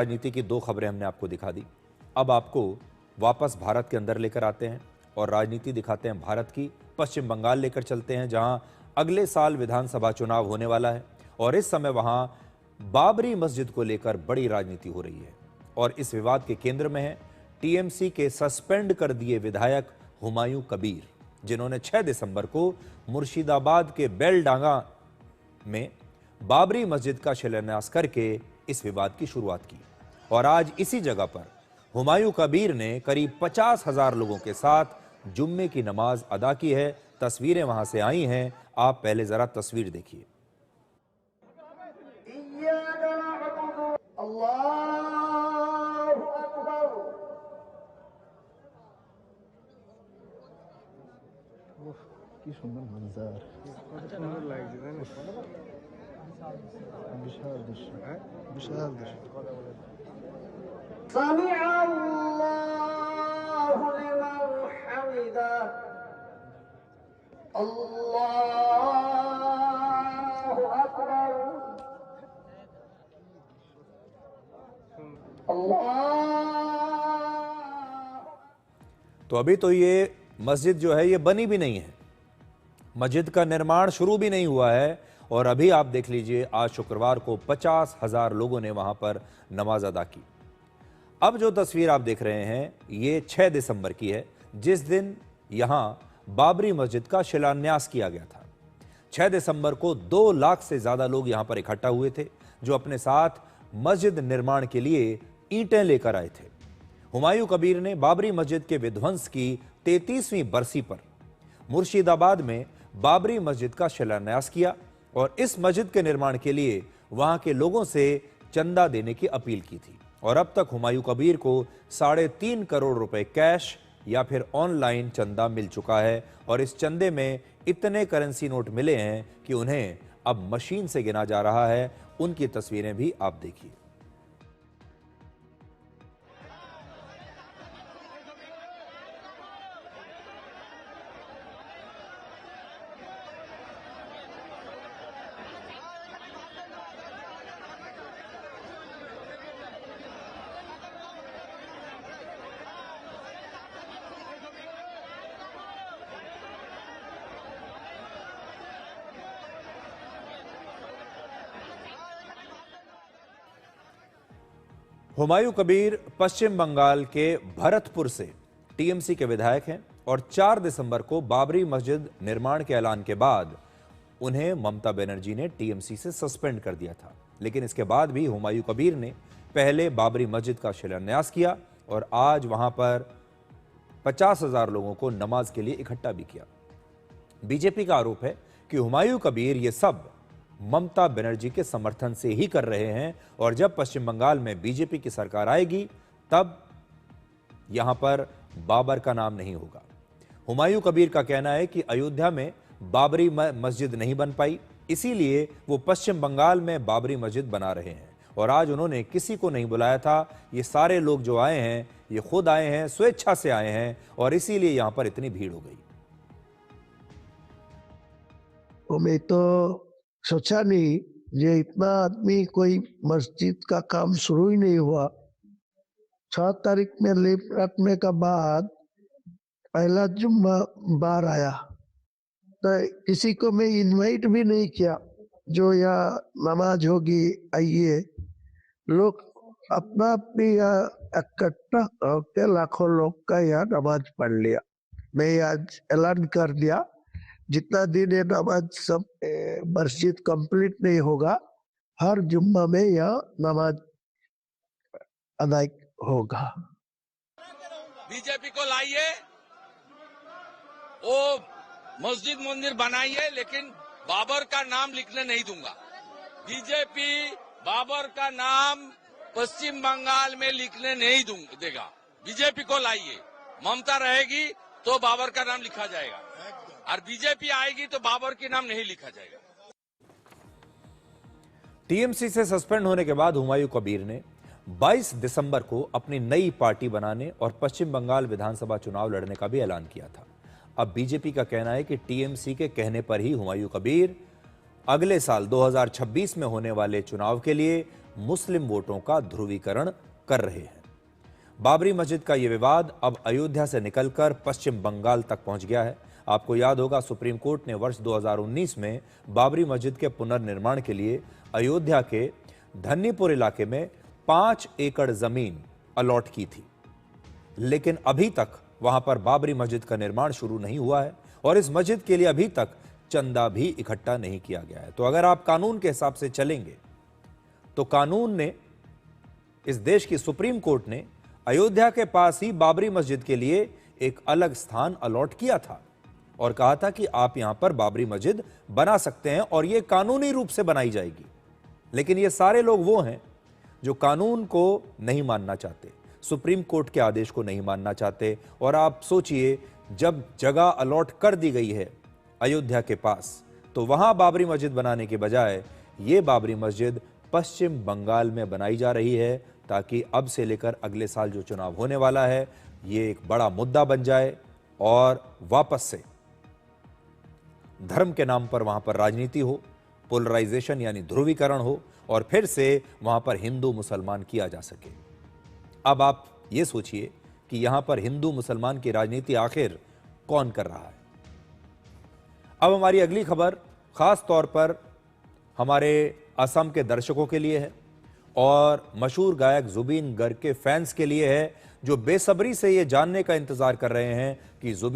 राजनीति की दो खबरें हमने आपको दिखा दी। अब आपको वापस भारत के अंदर लेकर आते हैं और राजनीति दिखाते हैं भारत की। पश्चिम बंगाल लेकर चलते हैं, जहां अगले साल विधानसभा चुनाव होने वाला है और इस समय वहां बाबरी मस्जिद को लेकर बड़ी राजनीति हो रही है। और इस विवाद के केंद्र में है टीएमसी के सस्पेंड कर दिए विधायक हुमायूं कबीर, जिन्होंने 6 दिसंबर को मुर्शिदाबाद के बेलडांगा में बाबरी मस्जिद का शिलान्यास करके इस विवाद की शुरुआत की। और आज इसी जगह पर हुमायूं कबीर ने करीब 50,000 लोगों के साथ जुम्मे की नमाज अदा की है। तस्वीरें वहां से आई हैं, आप पहले जरा तस्वीर देखिए। কি সুন্দর মঞ্জার, সুন্দর লাগছে তাই না? বিশাল দৃশ্য, বিশাল দৃশ্য। সামিআ আল্লাহু লিমান হামিদা, আল্লাহু আকবার, আল্লাহ। तो अभी तो ये मस्जिद जो है ये बनी भी नहीं है, मस्जिद का निर्माण शुरू भी नहीं हुआ है और अभी आप देख लीजिए आज शुक्रवार को 50,000 लोगों ने वहां पर नमाज अदा की। अब जो तस्वीर आप देख रहे हैं ये 6 दिसंबर की है, जिस दिन यहां बाबरी मस्जिद का शिलान्यास किया गया था। 6 दिसंबर को 2 लाख से ज्यादा लोग यहां पर इकट्ठा हुए थे, जो अपने साथ मस्जिद निर्माण के लिए ईंटें लेकर आए थे। हुमायूं कबीर ने बाबरी मस्जिद के विध्वंस की 33वीं बरसी पर मुर्शिदाबाद में बाबरी मस्जिद का शिलान्यास किया और इस मस्जिद के निर्माण के लिए वहां के लोगों से चंदा देने की अपील की थी। और अब तक हुमायूं कबीर को 3.5 करोड़ रुपए कैश या फिर ऑनलाइन चंदा मिल चुका है और इस चंदे में इतने करेंसी नोट मिले हैं कि उन्हें अब मशीन से गिना जा रहा है। उनकी तस्वीरें भी आप देखिए। हुमायूं कबीर पश्चिम बंगाल के भरतपुर से टीएमसी के विधायक हैं और 4 दिसंबर को बाबरी मस्जिद निर्माण के ऐलान के बाद उन्हें ममता बनर्जी ने टीएमसी से सस्पेंड कर दिया था। लेकिन इसके बाद भी हुमायूं कबीर ने पहले बाबरी मस्जिद का शिलान्यास किया और आज वहां पर 50,000 लोगों को नमाज के लिए इकट्ठा भी किया। बीजेपी का आरोप है कि हुमायूं कबीर ये सब ममता बनर्जी के समर्थन से ही कर रहे हैं और जब पश्चिम बंगाल में बीजेपी की सरकार आएगी तब यहां पर बाबर का नाम नहीं होगा। हुमायूं कबीर का कहना है कि अयोध्या में बाबरी मस्जिद नहीं बन पाई, इसीलिए वो पश्चिम बंगाल में बाबरी मस्जिद बना रहे हैं और आज उन्होंने किसी को नहीं बुलाया था। ये सारे लोग जो आए हैं ये खुद आए हैं, स्वेच्छा से आए हैं और इसीलिए यहां पर इतनी भीड़ हो गई। मैं तो सोचा नहीं ये इतना आदमी, कोई मस्जिद का काम शुरू ही नहीं हुआ। 6 तारीख में लीव रखने का बाद पहला जुम्मा बार आया तो किसी को मैं इनवाइट भी नहीं किया। जो यहाँ नमाज होगी आइए, लोग अपना अपनी इकट्ठा होकर लाखों लोग का यहाँ नमाज पढ़ लिया। मैं आज ऐलान कर दिया जितना दिन ये नमाज सब मस्जिद कंप्लीट नहीं होगा हर जुम्मा में यह नमाज अदा होगा। बीजेपी को लाइए, वो मस्जिद मंदिर बनाइए, लेकिन बाबर का नाम लिखने नहीं दूंगा। बीजेपी बाबर का नाम पश्चिम बंगाल में लिखने नहीं देगा। बीजेपी को लाइए, ममता रहेगी तो बाबर का नाम लिखा जाएगा और बीजेपी आएगी तो बाबर के नाम नहीं लिखा जाएगा। टीएमसी से सस्पेंड होने के बाद हुमायूं कबीर ने 22 दिसंबर को अपनी नई पार्टी बनाने और पश्चिम बंगाल विधानसभा चुनाव लड़ने का भी ऐलान किया था। अब बीजेपी का कहना है कि टीएमसी के कहने पर ही हुमायूं कबीर अगले साल 2026 में होने वाले चुनाव के लिए मुस्लिम वोटों का ध्रुवीकरण कर रहे हैं। बाबरी मस्जिद का यह विवाद अब अयोध्या से निकलकर पश्चिम बंगाल तक पहुंच गया है। आपको याद होगा, सुप्रीम कोर्ट ने वर्ष 2019 में बाबरी मस्जिद के पुनर्निर्माण के लिए अयोध्या के धन्नीपुर इलाके में 5 एकड़ जमीन अलॉट की थी, लेकिन अभी तक वहां पर बाबरी मस्जिद का निर्माण शुरू नहीं हुआ है और इस मस्जिद के लिए अभी तक चंदा भी इकट्ठा नहीं किया गया है। तो अगर आप कानून के हिसाब से चलेंगे तो कानून ने, इस देश की सुप्रीम कोर्ट ने अयोध्या के पास ही बाबरी मस्जिद के लिए एक अलग स्थान अलॉट किया था और कहा था कि आप यहां पर बाबरी मस्जिद बना सकते हैं और यह कानूनी रूप से बनाई जाएगी। लेकिन ये सारे लोग वो हैं जो कानून को नहीं मानना चाहते, सुप्रीम कोर्ट के आदेश को नहीं मानना चाहते। और आप सोचिए, जब जगह अलॉट कर दी गई है अयोध्या के पास, तो वहां बाबरी मस्जिद बनाने के बजाय ये बाबरी मस्जिद पश्चिम बंगाल में बनाई जा रही है, ताकि अब से लेकर अगले साल जो चुनाव होने वाला है ये एक बड़ा मुद्दा बन जाए और वापस से धर्म के नाम पर वहां पर राजनीति हो, पोलराइजेशन यानी ध्रुवीकरण हो और फिर से वहां पर हिंदू मुसलमान किया जा सके। अब आप ये सोचिए कि यहां पर हिंदू मुसलमान की राजनीति आखिर कौन कर रहा है। अब हमारी अगली खबर खास तौर पर हमारे असम के दर्शकों के लिए है और मशहूर गायक जुबिन गर्ग के फैंस के लिए है, जो बेसब्री से ये जानने का इंतजार कर रहे हैं कि जुबिन